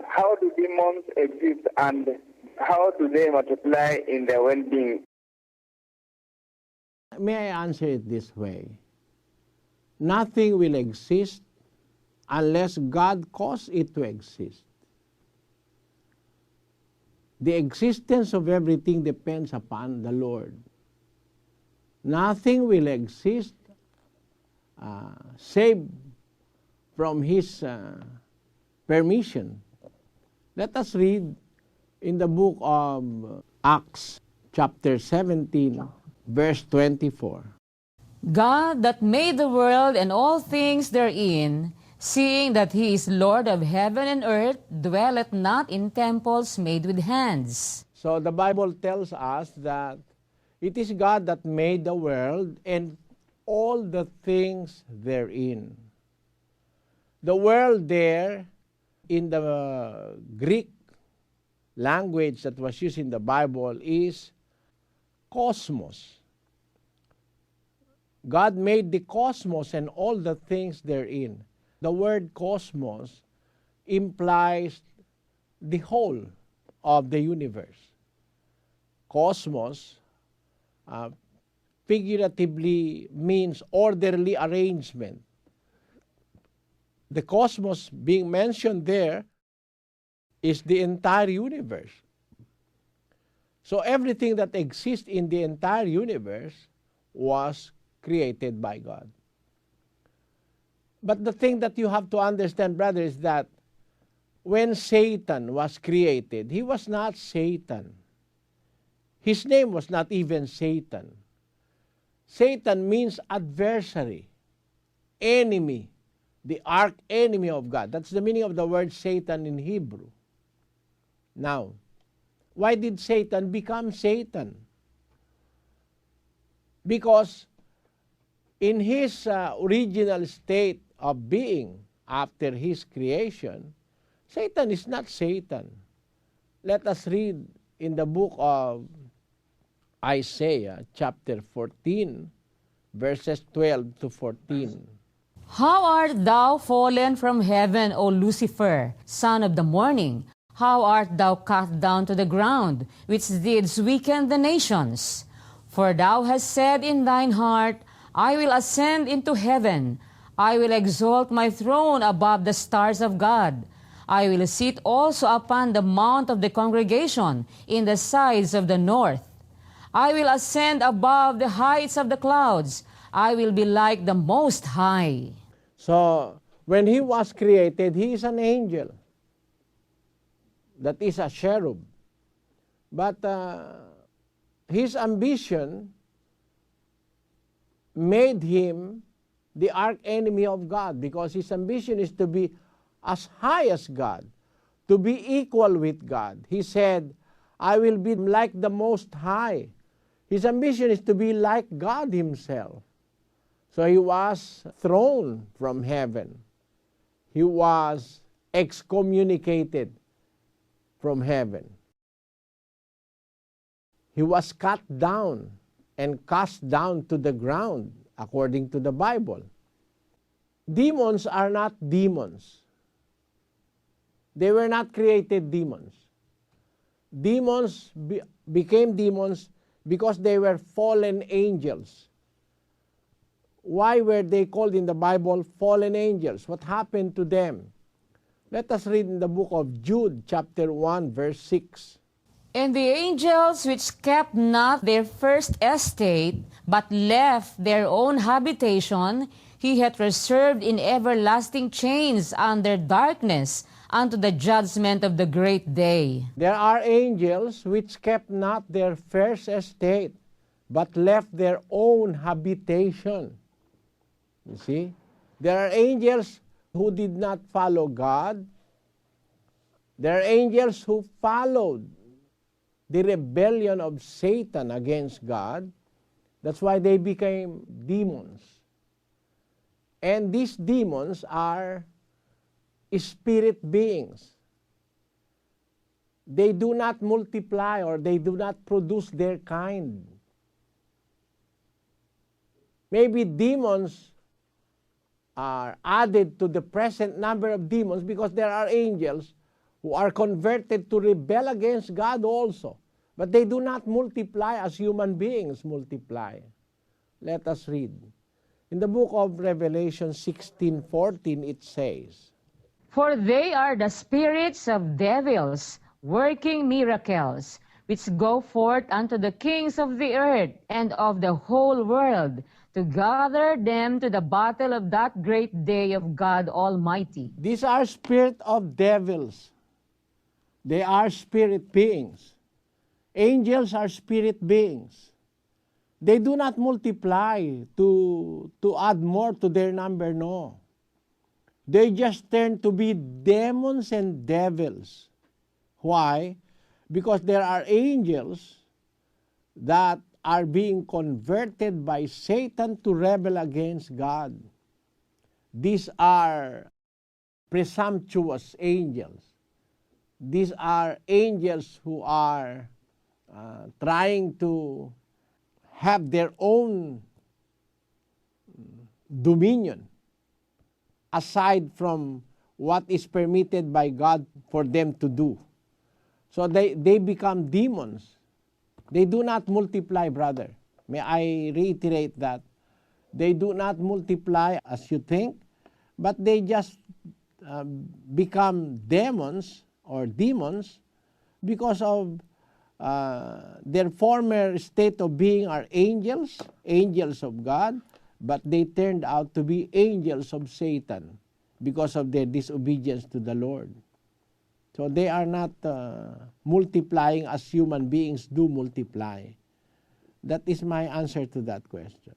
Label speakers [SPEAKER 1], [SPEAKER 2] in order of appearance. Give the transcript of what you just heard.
[SPEAKER 1] how do demons exist and how do they multiply in their well-being?
[SPEAKER 2] May I answer it this way? Nothing will exist unless God caused it to exist. The existence of everything depends upon the Lord. Nothing will exist save from His permission. Let us read in the book of Acts, chapter 17, verse 24.
[SPEAKER 3] God that made the world and all things therein, seeing that He is Lord of heaven and earth, dwelleth not in temples made with hands.
[SPEAKER 2] So the Bible tells us that it is God that made the world and all the things therein. The world there, in the Greek language that was used in the Bible, is cosmos. God made the cosmos and all the things therein. The word cosmos implies the whole of the universe. Cosmos figuratively means orderly arrangement. The cosmos being mentioned there is the entire universe. So everything that exists in the entire universe was created by God. But the thing that you have to understand, brother, is that when Satan was created, he was not Satan. His name was not even Satan. Satan means adversary, enemy, the arch enemy of God. That's the meaning of the word Satan in Hebrew. Now, why did Satan become Satan? Because in his original state of being after his creation, Satan is not Satan. Let us read in the book of Isaiah chapter 14, verses 12 to 14.
[SPEAKER 3] How art thou fallen from heaven, O Lucifer, son of the morning? How art thou cut down to the ground, which didst weaken the nations? For thou hast said in thine heart, I will ascend into heaven. I will exalt my throne above the stars of God. I will sit also upon the mount of the congregation in the sides of the north. I will ascend above the heights of the clouds. I will be like the Most High.
[SPEAKER 2] So, when he was created, he is an angel. That is a cherub. But his ambition made him the arch enemy of God, because his ambition is to be as high as God, to be equal with God. He said, I will be like the Most High. His ambition is to be like God himself. So he was thrown from heaven. He was excommunicated from heaven. He was cut down and cast down to the ground, according to the Bible. Demons are not demons. They were not created demons. Demons became demons because they were fallen angels. Why were they called in the Bible fallen angels? What happened to them? Let us read in the book of Jude, chapter 1, verse 6.
[SPEAKER 3] And the angels which kept not their first estate, but left their own habitation, he hath reserved in everlasting chains under darkness, unto the judgment of the great day.
[SPEAKER 2] There are angels which kept not their first estate, but left their own habitation. You see? There are angels who did not follow God. There are angels who followed the rebellion of Satan against God. That's why they became demons. And these demons are spirit beings. They do not multiply, or they do not produce their kind. Maybe demons are added to the present number of demons because there are angels who are converted to rebel against God also. But they do not multiply as human beings multiply. Let us read. In the book of Revelation 16:14, it says,
[SPEAKER 3] For they are the spirits of devils, working miracles, which go forth unto the kings of the earth and of the whole world, to gather them to the battle of that great day of God Almighty.
[SPEAKER 2] These are spirit of devils. They are spirit beings. Angels are spirit beings. They do not multiply to add more to their number, no. They just turn to be demons and devils. Why? Because there are angels that are being converted by Satan to rebel against God. These are presumptuous angels. These are angels who are trying to have their own dominion aside from what is permitted by God for them to do. So they become demons. They do not multiply, brother. May I reiterate that? They do not multiply as you think, but they just become demons or demons because of their former state of being are angels, angels of God, but they turned out to be angels of Satan because of their disobedience to the Lord. So they are not multiplying as human beings do multiply. That is my answer to that question.